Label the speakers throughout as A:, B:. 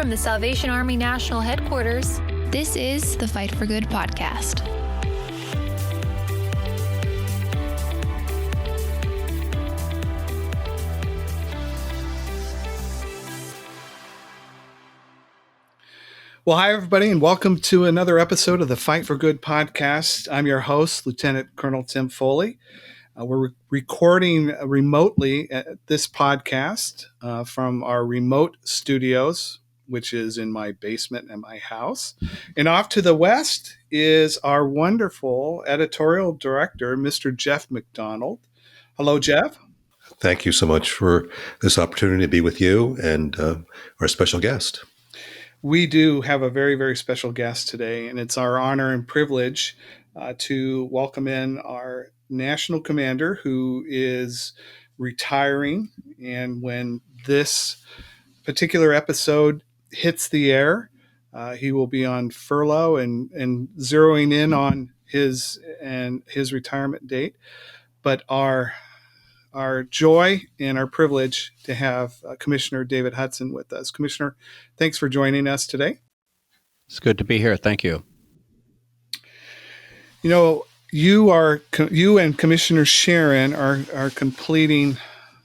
A: from the Salvation Army National Headquarters, this is the Fight for Good podcast.
B: Well, hi, everybody, and welcome to another episode of the Fight for Good podcast. I'm your host, Lieutenant Colonel Tim Foley. We're recording remotely this podcast from our remote studios, which is in my basement in my house. And off to the west is our wonderful editorial director, Mr. Jeff McDonald. Hello, Jeff.
C: Thank you so much for this opportunity to be with you and our special guest.
B: We do have a very, very special guest today, and it's our honor and privilege to welcome in our national commander who is retiring. And when this particular episode hits the air, he will be on furlough and zeroing in on his retirement date. But our joy and our privilege to have Commissioner David Hudson with us. Commissioner, thanks for joining us today.
D: It's good to be here. Thank you.
B: You know, you and Commissioner Sharon are completing,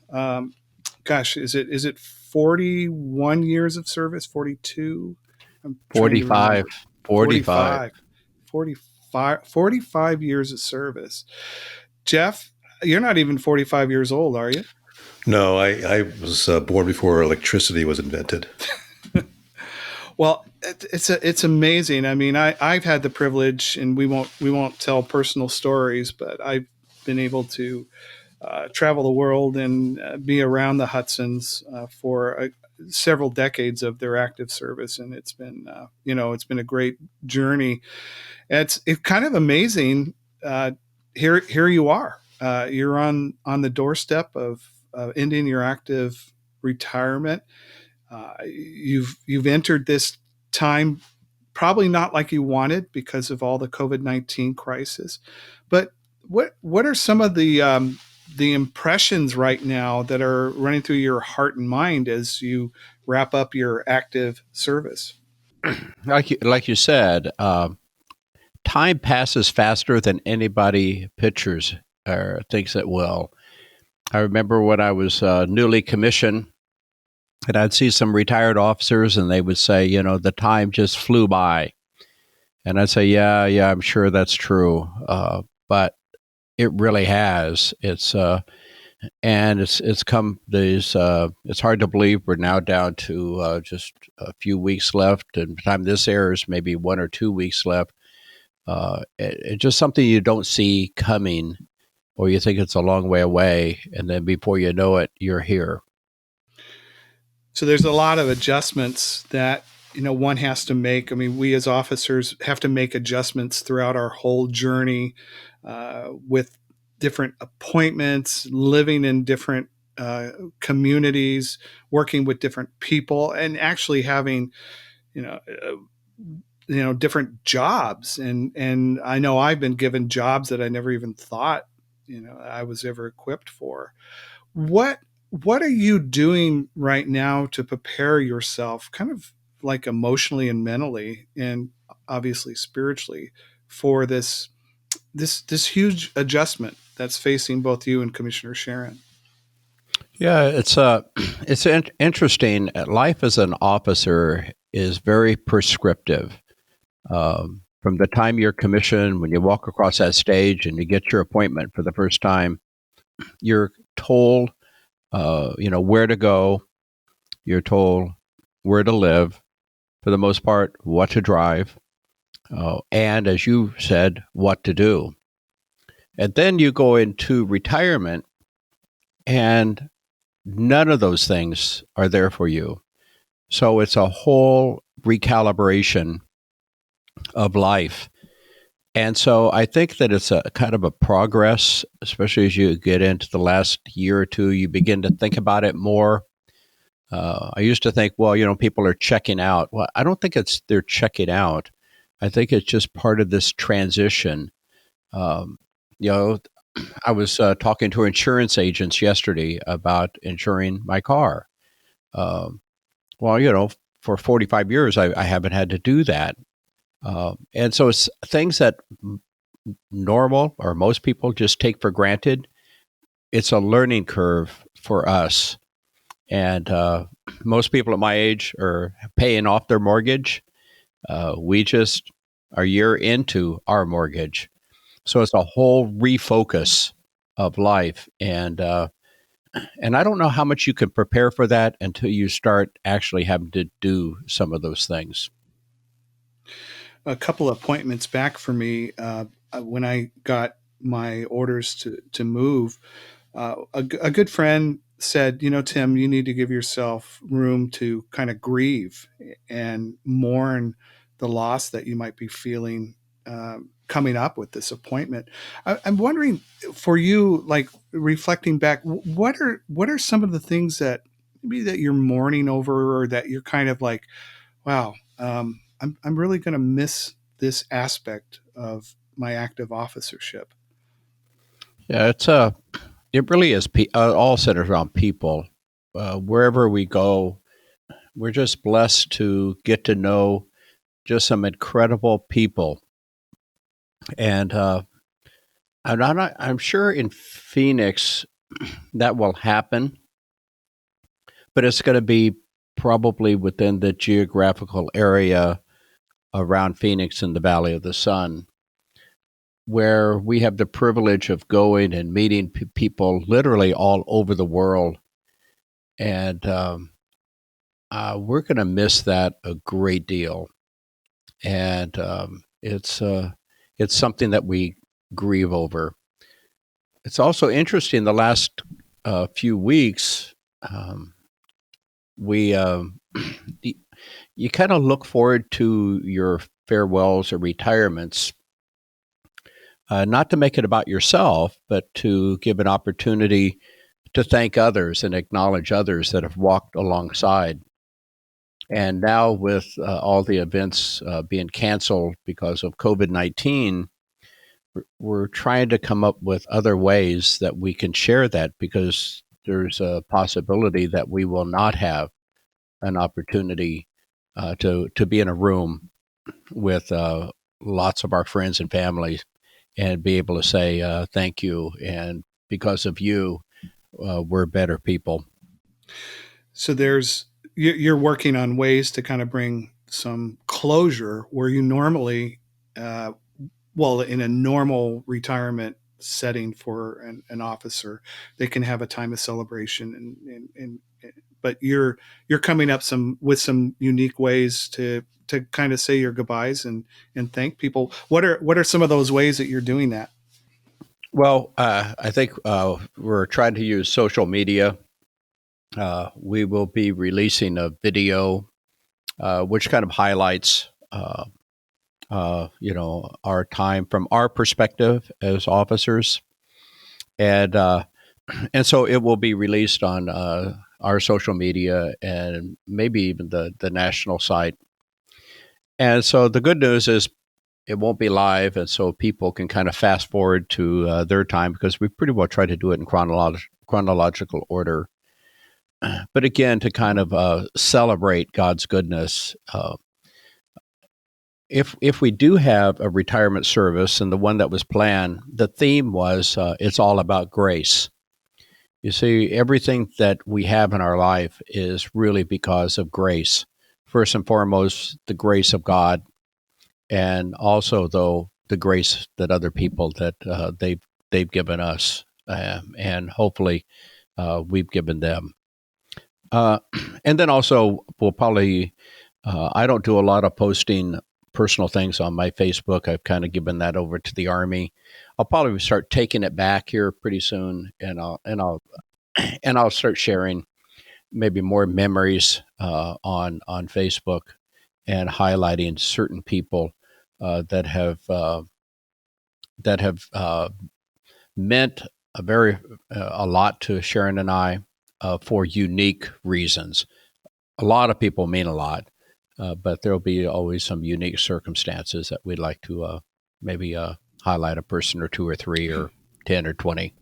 B: is it 41 years of service? 42?
D: 45
B: years of service. Jeff, you're not even 45 years old, are you?
C: No, I was born before electricity was invented.
B: Well, it's amazing. I mean, I've had the privilege, and we won't tell personal stories, but I've been able to travel the world and be around the Hudsons for several decades of their active service, and it's been a great journey. It's kind of amazing. Here you are. You're on the doorstep of ending your active retirement. You've entered this time probably not like you wanted because of all the COVID-19 crisis. But what are some of the impressions right now that are running through your heart and mind as you wrap up your active service?
D: Like you said, time passes faster than anybody pictures or thinks it will. I remember when I was newly commissioned, and I'd see some retired officers, and they would say, the time just flew by. And I'd say, yeah, I'm sure that's true. But it really has. It's come these. It's hard to believe we're now down to just a few weeks left, and by the time this airs, maybe 1 or 2 weeks left. It's just something you don't see coming, or you think it's a long way away, and then before you know it, you're here.
B: So there's a lot of adjustments that one has to make. I mean, we as officers have to make adjustments throughout our whole journey with different appointments, living in different communities, working with different people, and actually having different jobs. And I know I've been given jobs that I never even thought I was ever equipped for. What are you doing right now to prepare yourself, kind of like emotionally and mentally, and obviously spiritually, for this huge adjustment that's facing both you and Commissioner Sharon?
D: Yeah, it's interesting. Life as an officer is very prescriptive. From the time you're commissioned, when you walk across that stage and you get your appointment for the first time, you're told where to go. You're told where to live, for the most part, what to drive, and as you said, what to do. And then you go into retirement, and none of those things are there for you. So it's a whole recalibration of life. And so I think that it's a kind of a progress, especially as you get into the last year or two, you begin to think about it more. I used to think, people are checking out. Well, I don't think they're checking out. I think it's just part of this transition. I was talking to insurance agents yesterday about insuring my car. for 45 years, I haven't had to do that. And so it's things that normal or most people just take for granted. It's a learning curve for us. And most people at my age are paying off their mortgage. We just are a year into our mortgage. So it's a whole refocus of life. And I don't know how much you can prepare for that until you start actually having to do some of those things.
B: A couple appointments back for me, when I got my orders to move, a good friend said, Tim, you need to give yourself room to kind of grieve and mourn the loss that you might be feeling coming up with this appointment. I'm wondering, for you, like reflecting back, what are some of the things that maybe that you're mourning over, or that you're kind of like, wow, I'm really going to miss this aspect of my active officership.
D: Yeah, it really is all centered around people. Wherever we go, we're just blessed to get to know just some incredible people. And I'm sure in Phoenix that will happen, but it's going to be probably within the geographical area around Phoenix in the Valley of the Sun, where we have the privilege of going and meeting people literally all over the world. And we're going to miss that a great deal. And it's something that we grieve over. It's also interesting. The last few weeks, we you kind of look forward to your farewells or retirements, not to make it about yourself, but to give an opportunity to thank others and acknowledge others that have walked alongside. And now, with all the events being canceled because of COVID-19, we're trying to come up with other ways that we can share that, because there's a possibility that we will not have an opportunity to be in a room with lots of our friends and family and be able to say thank you. And because of you, we're better people.
B: So you're working on ways to kind of bring some closure where you normally, in a normal retirement setting for an officer, they can have a time of celebration, but you're coming up with some unique ways to kind of say your goodbyes and thank people. What are some of those ways that you're doing that?
D: Well, I think we're trying to use social media. We will be releasing a video which kind of highlights our time from our perspective as officers, and so it will be released on our social media and maybe even the national site. And so the good news is it won't be live, and so people can kind of fast forward to their time, because we pretty well try to do it in chronological order. But again, to kind of celebrate God's goodness. If we do have a retirement service, and the one that was planned, the theme was it's all about grace. You see, everything that we have in our life is really because of grace. First and foremost, the grace of God, and also, though, the grace that other people that they've given us, and hopefully we've given them. And then also, we'll probably I don't do a lot of posting personal things on my Facebook. I've kind of given that over to the Army. I'll probably start taking it back here pretty soon, and I'll start sharing maybe more memories on Facebook, and highlighting certain people that have meant a lot to Sharon and I for unique reasons. A lot of people mean a lot, but there'll be always some unique circumstances that we'd like to maybe highlight a person or two or three or 10 or 20.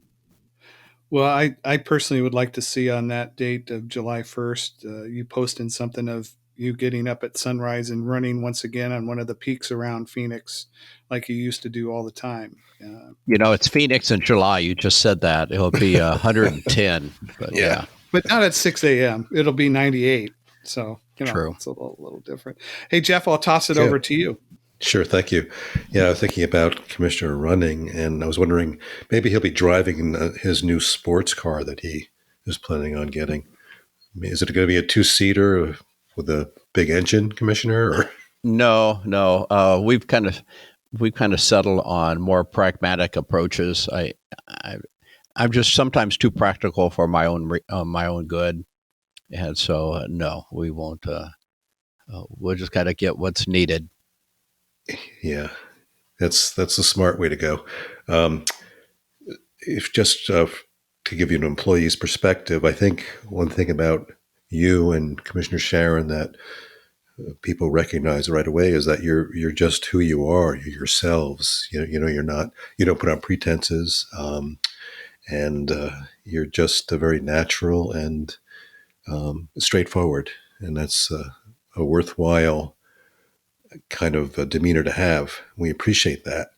B: Well, I personally would like to see on that date of July 1st, you posting something of you getting up at sunrise and running once again on one of the peaks around Phoenix like you used to do all the time.
D: It's Phoenix in July. You just said that. It'll be 110. But
C: Yeah.
B: But not at 6 a.m. It'll be 98. So,
D: True.
B: it's a little different. Hey, Jeff, I'll toss it
C: Yeah.
B: over to you.
C: Sure, thank you. Yeah, I was thinking about Commissioner running, and I was wondering maybe he'll be driving in his new sports car that he is planning on getting. I mean, is it going to be a two-seater with a big engine, Commissioner? Or?
D: No. We've kind of settled on more pragmatic approaches. I'm just sometimes too practical for my own good, and so no, we won't. We'll just kind of get what's needed.
C: Yeah, that's a smart way to go. If just to give you an employee's perspective, I think one thing about you and Commissioner Sharon that people recognize right away is that you're just who you are. You're yourselves. You don't put on pretenses, and you're just very natural and straightforward, and that's a worthwhile kind of demeanor to have. We appreciate that.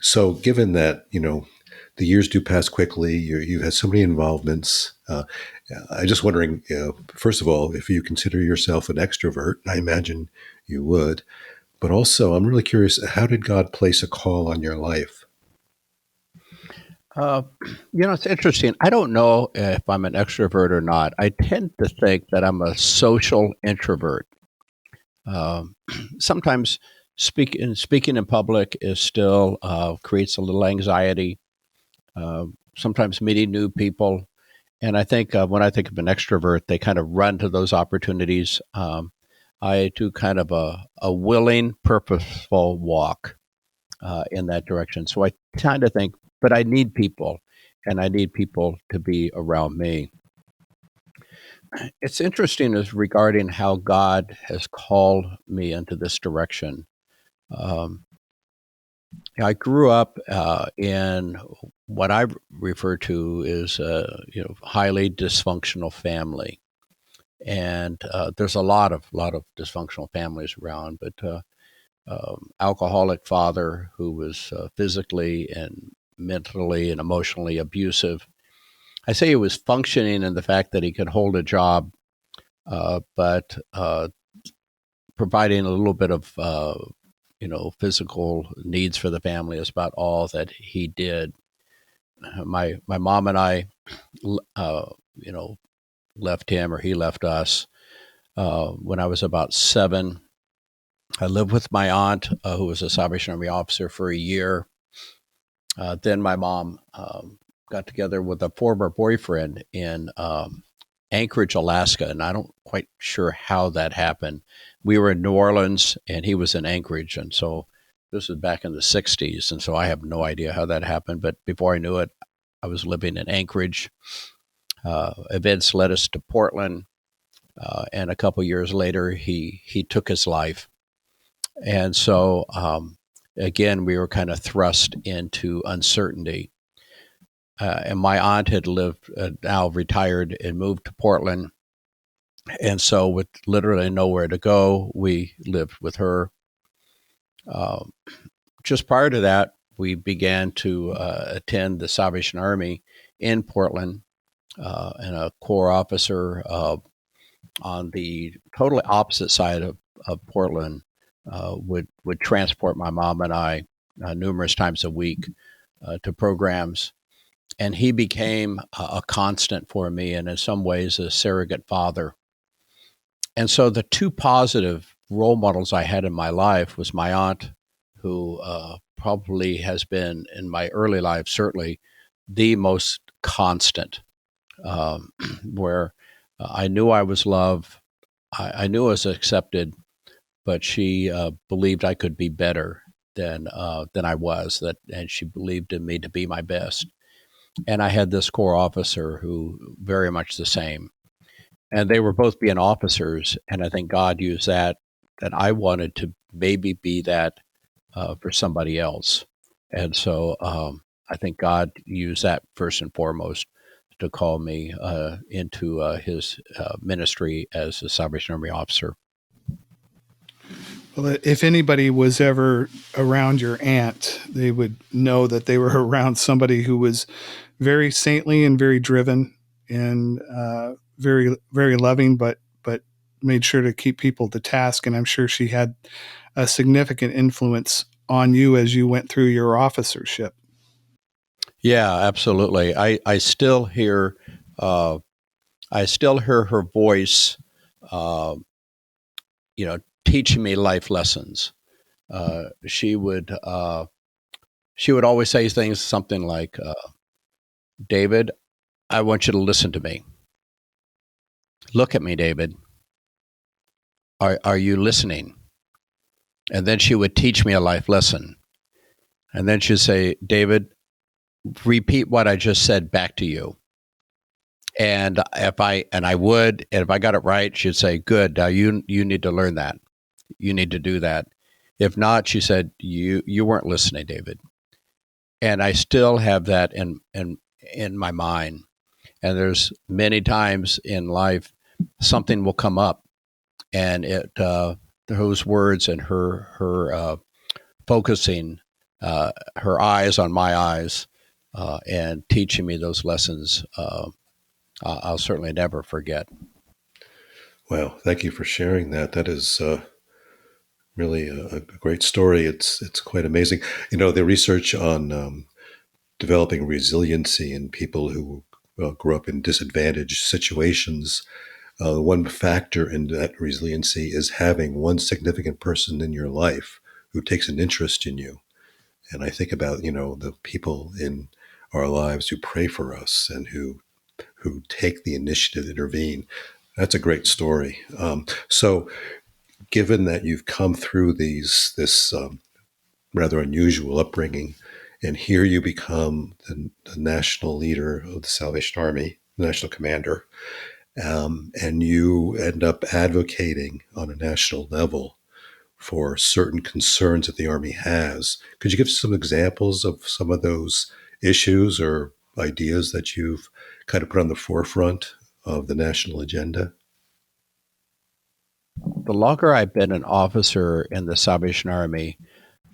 C: So given that, the years do pass quickly, you've had so many involvements. I'm just wondering, first of all, if you consider yourself an extrovert. I imagine you would. But also, I'm really curious, how did God place a call on your life?
D: It's interesting. I don't know if I'm an extrovert or not. I tend to think that I'm a social introvert. Sometimes speaking in public is still creates a little anxiety. Sometimes meeting new people, and I think when I think of an extrovert, they kind of run to those opportunities. I do kind of a willing, purposeful walk in that direction. So I kind of think, but I need people, and I need people to be around me. It's interesting as regarding how God has called me into this direction. I grew up in what I refer to as highly dysfunctional family, and there's a lot of dysfunctional families around. But alcoholic father who was physically and mentally and emotionally abusive. I say he was functioning in the fact that he could hold a job, but providing a little bit of physical needs for the family is about all that he did. My mom and I, left him, or he left us when I was about 7. I lived with my aunt, who was a Salvation Army officer, for a year. Then my mom got together with a former boyfriend in Anchorage, Alaska, and I don't quite sure how that happened. We were in New Orleans, and he was in Anchorage, and so this was back in the 60s, and so I have no idea how that happened, but before I knew it, I was living in Anchorage. Events led us to Portland, and a couple years later, he took his life. And so, again, we were kind of thrust into uncertainty. And my aunt had lived, now retired, and moved to Portland. And so with literally nowhere to go, we lived with her. Just prior to that, we began to attend the Salvation Army in Portland, and a Corps officer on the totally opposite side of Portland would transport my mom and I numerous times a week to programs. And he became a constant for me, and in some ways a surrogate father. And so the two positive role models I had in my life was my aunt, who probably has been, in my early life, certainly the most constant, where I knew I was loved, I knew I was accepted, but she believed I could be better than I was, and she believed in me to be my best. And I had this Corps officer who very much the same. And they were both being officers, and I think God used that I wanted to maybe be that for somebody else. And so I think God used that first and foremost to call me into his ministry as a Salvation Army officer.
B: Well, if anybody was ever around your aunt, they would know that they were around somebody who was very saintly and very driven and very, very loving, but made sure to keep people to task. And I'm sure she had a significant influence on you as you went through your officership.
D: Yeah, absolutely. I still hear her voice, teaching me life lessons. She would always say something like, "David, I want you to listen to me. Look at me, David. Are you listening?" And then she would teach me a life lesson. And then she'd say, "David, repeat what I just said back to you." And if I got it right, she'd say, "Good. Now you need to learn that. You need to do that." If not, she said, "You weren't listening, David." And I still have that in my mind. And there's many times in life something will come up, and those words and her focusing her eyes on my eyes and teaching me those lessons, I'll certainly never forget.
C: Well, thank you for sharing that. That is really a great story. It's quite amazing. The research on developing resiliency in people who grew up in disadvantaged situations. One factor in that resiliency is having one significant person in your life who takes an interest in you. And I think about, the people in our lives who pray for us and who take the initiative to intervene. That's a great story. So given that you've come through this rather unusual upbringing, and here you become the national leader of the Salvation Army, the national commander, and you end up advocating on a national level for certain concerns that the Army has. Could you give some examples of some of those issues or ideas that you've kind of put on the forefront of the national agenda?
D: The longer I've been an officer in the Salvation Army,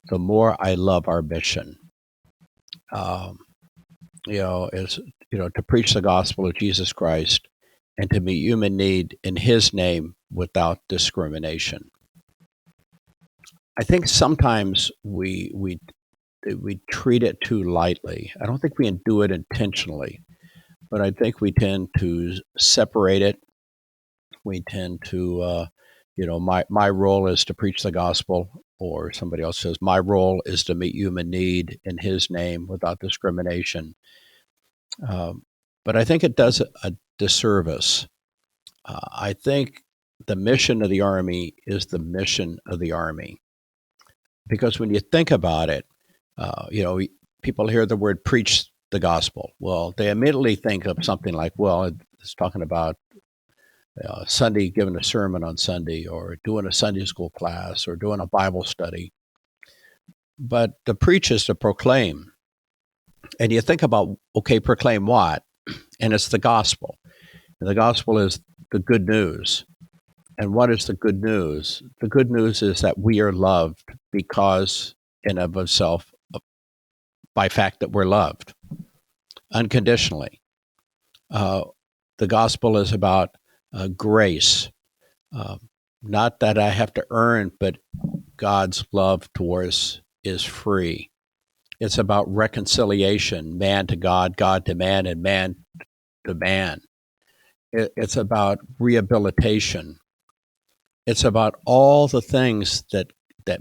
D: the more I love our mission. To preach the gospel of Jesus Christ and to meet human need in His name without discrimination. I think sometimes we treat it too lightly. I don't think we do it intentionally, but I think we tend to separate it. We tend to, my role is to preach the gospel, or somebody else says, my role is to meet human need in His name without discrimination. But I think it does a disservice. I think the mission of the Army is the mission of the Army. Because when you think about it, people hear the word preach the gospel. Well, they immediately think of something like, well, it's talking about Sunday, giving a sermon on Sunday, or doing a Sunday school class, or doing a Bible study. But to preach is to proclaim. And you think about, okay, proclaim what? And it's the gospel. And the gospel is the good news. And what is the good news? The good news is that we are loved because in of itself, by fact that we're loved unconditionally. The gospel is about grace, not that I have to earn, but God's love towards is free. It's about reconciliation, man to God, God to man, and man to man. It's about rehabilitation. It's about all the things that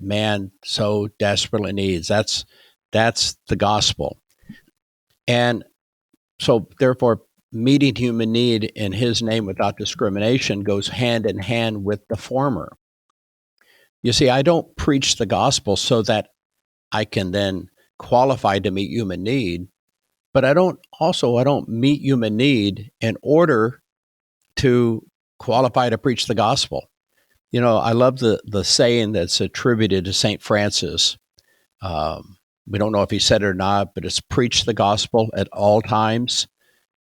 D: man so desperately needs. That's the gospel. And so therefore, meeting human need in His name without discrimination goes hand in hand with the former. You see, I don't preach the gospel so that I can then qualify to meet human need, but I don't meet human need in order to qualify to preach the gospel. I love the saying that's attributed to St. Francis. We don't know if he said it or not, but it's preach the gospel at all times.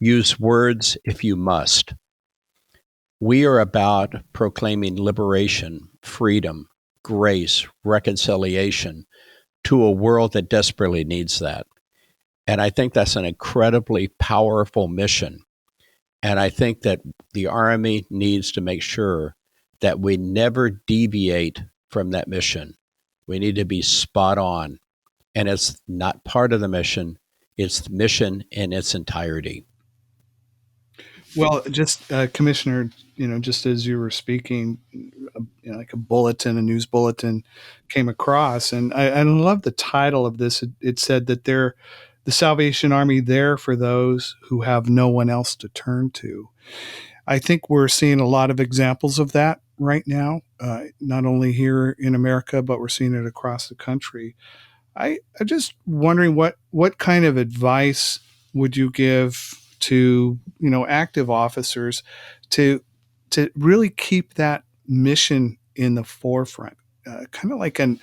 D: use words if you must. We are about proclaiming liberation, freedom, grace, reconciliation to a world that desperately needs that. And I think that's an incredibly powerful mission. And I think that the Army needs to make sure that we never deviate from that mission. We need to be spot on. And it's not part of the mission, it's the mission in its entirety.
B: Well, just Commissioner, just as you were speaking, like a news bulletin came across, and I love the title of this. It said that they're the Salvation Army there for those who have no one else to turn to. I think we're seeing a lot of examples of that right now, not only here in America, but we're seeing it across the country. I'm just wondering what kind of advice would you give to active officers to really keep that mission in the forefront, kind of like I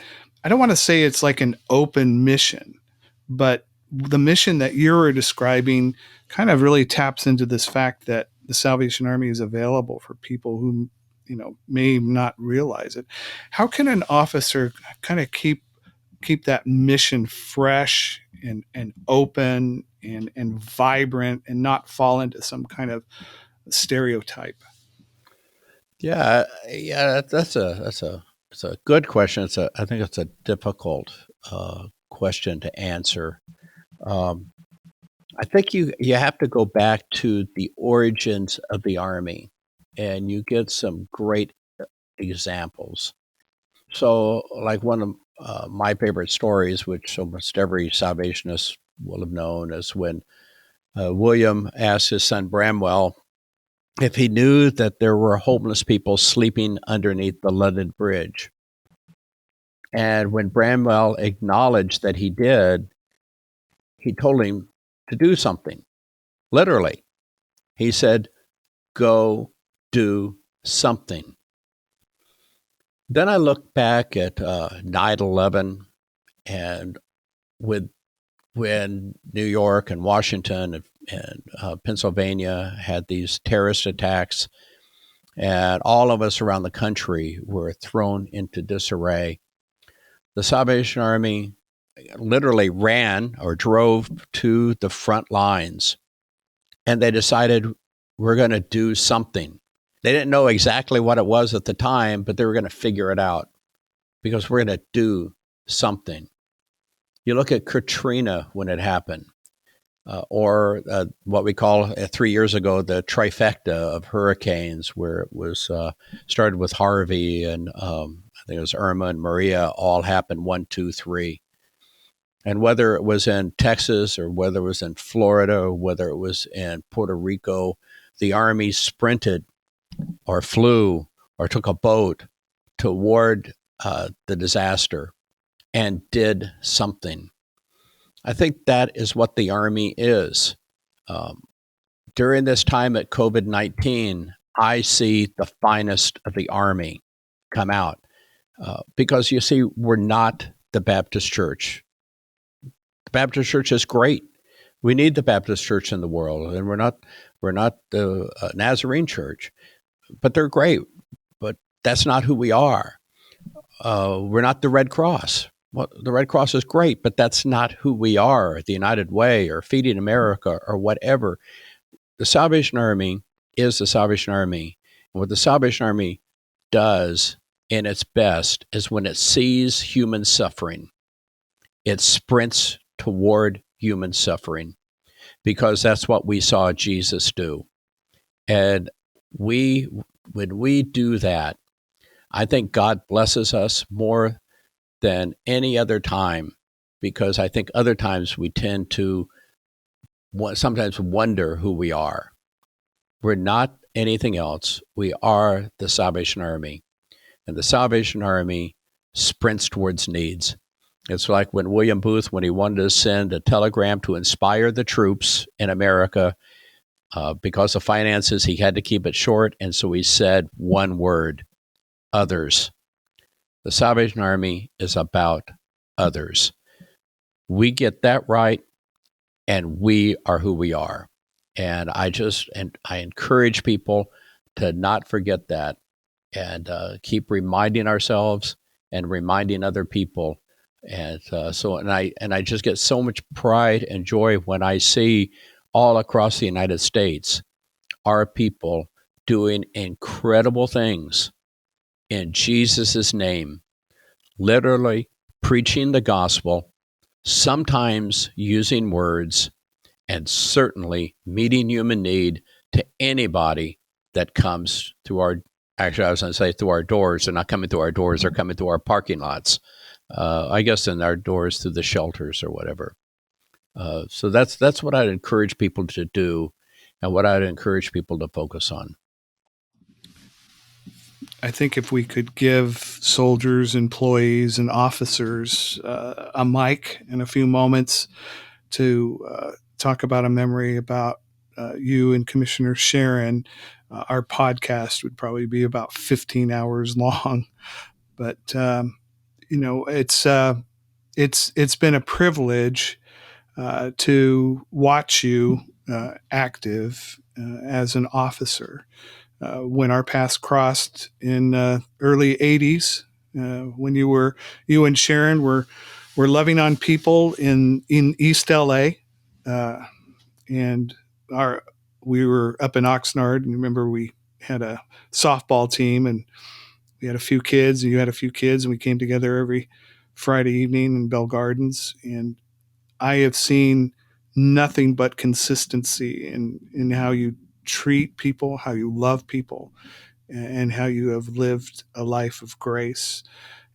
B: don't want to say it's like an open mission, but the mission that you're describing kind of really taps into this fact that the Salvation Army is available for people who may not realize it. How can an officer kind of keep that mission fresh and open and vibrant and not fall into some kind of stereotype?
D: Yeah, that's a good question. I think it's a difficult question to answer. I think you have to go back to the origins of the Army, and you get some great examples. So, like one of my favorite stories, which almost every Salvationist will have known, is when William asked his son Bramwell if he knew that there were homeless people sleeping underneath the London Bridge. And when Bramwell acknowledged that he did, he told him to do something. Literally. He said, go do something. Then I look back at 9/11 and when New York and Washington and Pennsylvania had these terrorist attacks, and all of us around the country were thrown into disarray. The Salvation Army literally ran or drove to the front lines, and they decided we're going to do something. They didn't know exactly what it was at the time, but they were going to figure it out because we're going to do something. You look at Katrina when it happened, or what we call 3 years ago, the Trifecta of Hurricanes, where it was started with Harvey and I think it was Irma and Maria, all happened 1, 2, 3. And whether it was in Texas or whether it was in Florida or whether it was in Puerto Rico, the Army sprinted or flew or took a boat toward the disaster and did something. I think that is what the Army is. During this time at COVID-19, I see the finest of the Army come out because, you see, we're not the Baptist Church. The Baptist Church is great. We need the Baptist Church in the world, and we're not the Nazarene Church, but they're great. But that's not who we are. We're not the Red Cross. Well, the Red Cross is great, but that's not who we are, the United Way or Feeding America or whatever. The Salvation Army is the Salvation Army. And what the Salvation Army does in its best is when it sees human suffering, it sprints toward human suffering because that's what we saw Jesus do. And when we do that, I think God blesses us more than any other time, because I think other times we tend to sometimes wonder who we are. We're not anything else. We are the Salvation Army. And the Salvation Army sprints towards needs. It's like when William Booth, when he wanted to send a telegram to inspire the troops in America, because of finances, he had to keep it short. And so he said one word, others. The Salvation Army is about others. We get that right, and we are who we are. And I encourage people to not forget that, and keep reminding ourselves and reminding other people. And I just get so much pride and joy when I see all across the United States our people doing incredible things in Jesus' name, literally preaching the gospel, sometimes using words, and certainly meeting human need to anybody that comes through our, actually, I was going to say through our doors. They're not coming through our doors, they're coming through our parking lots. I guess in our doors through the shelters or whatever. So that's what I'd encourage people to do, and what I'd encourage people to focus on.
B: I think if we could give soldiers, employees, and officers a mic and a few moments to talk about a memory about you and Commissioner Sharon, our podcast would probably be about 15 hours long. But it's been a privilege to watch you active as an officer. When our paths crossed in early 80s, when you and Sharon were loving on people in East LA, and we were up in Oxnard, and remember we had a softball team, and we had a few kids, and you had a few kids, and we came together every Friday evening in Bell Gardens. And I have seen nothing but consistency in how you treat people, how you love people, and how you have lived a life of grace.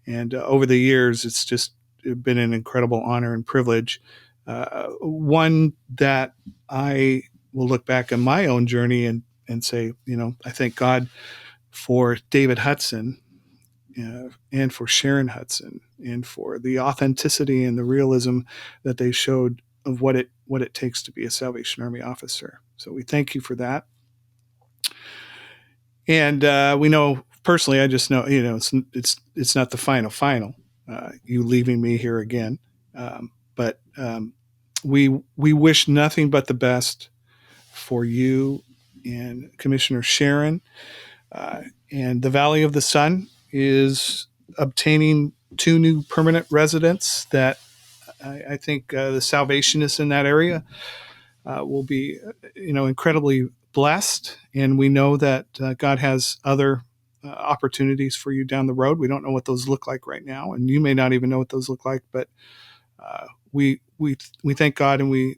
B: And over the years, it's just been an incredible honor and privilege. One that I will look back on my own journey and say, I thank God for David Hudson and for Sharon Hudson, and for the authenticity and the realism that they showed of what it takes to be a Salvation Army officer. So we thank you for that. And we know personally, I just know, it's not the final, you leaving me here again. But we wish nothing but the best for you and Commissioner Sharon. And the Valley of the Sun is obtaining 2 new permanent residents that I think the Salvationists in that area will be, incredibly blessed. And we know that God has other opportunities for you down the road. We don't know what those look like right now, and you may not even know what those look like. But we thank God and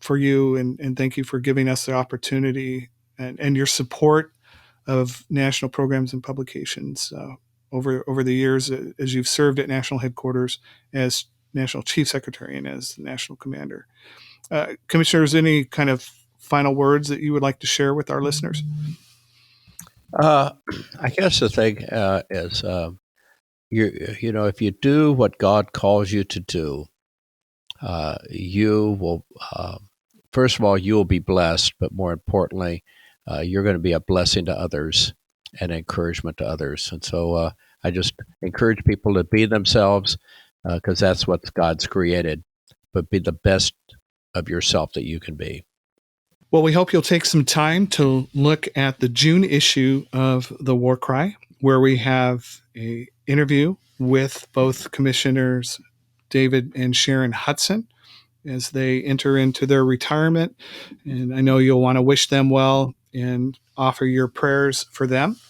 B: for you, and thank you for giving us the opportunity and your support of national programs and publications over the years as you've served at national headquarters as National Chief Secretary and as National Commander. Commissioners, any kind of final words that you would like to share with our listeners?
D: I guess the thing is, if you do what God calls you to do, you will, first of all, you will be blessed, but more importantly, you're going to be a blessing to others and encouragement to others. And so I just encourage people to be themselves, because that's what God's created, but be the best of yourself that you can be.
B: Well, we hope you'll take some time to look at the June issue of the War Cry, where we have an interview with both Commissioners David and Sharon Hudson as they enter into their retirement. And I know you'll want to wish them well and offer your prayers for them.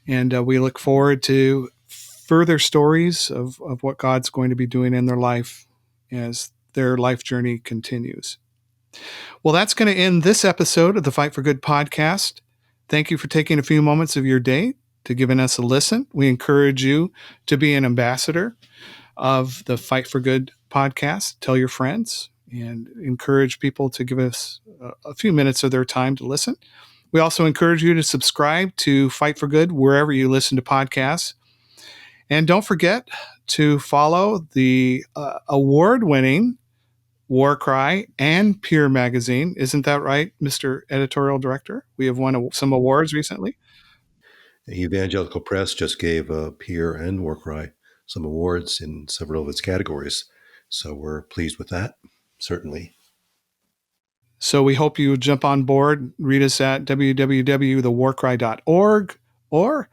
B: And we look forward to further stories of what God's going to be doing in their life as their life journey continues. Well, that's going to end this episode of the Fight for Good podcast. Thank you for taking a few moments of your day to giving us a listen. We encourage you to be an ambassador of the Fight for Good podcast. Tell your friends and encourage people to give us a few minutes of their time to listen. We also encourage you to subscribe to Fight for Good wherever you listen to podcasts. And don't forget to follow the award-winning War Cry and Peer Magazine. Isn't that right, Mr. Editorial Director? We have won some awards recently.
C: The Evangelical Press just gave Peer and War Cry some awards in several of its categories. So we're pleased with that, certainly.
B: So we hope you jump on board. Read us at www.thewarcry.org or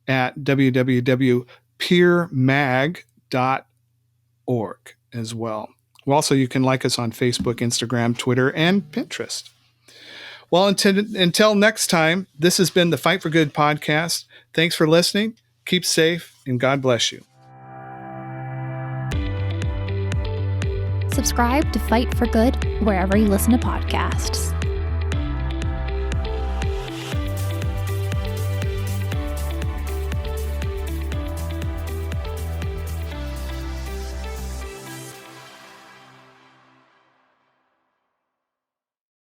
B: at www.peermag.org as well. Also, you can like us on Facebook, Instagram, Twitter, and Pinterest. Well, until next time, this has been the Fight for Good podcast. Thanks for listening. Keep safe, and God bless you.
A: Subscribe to Fight for Good wherever you listen to podcasts.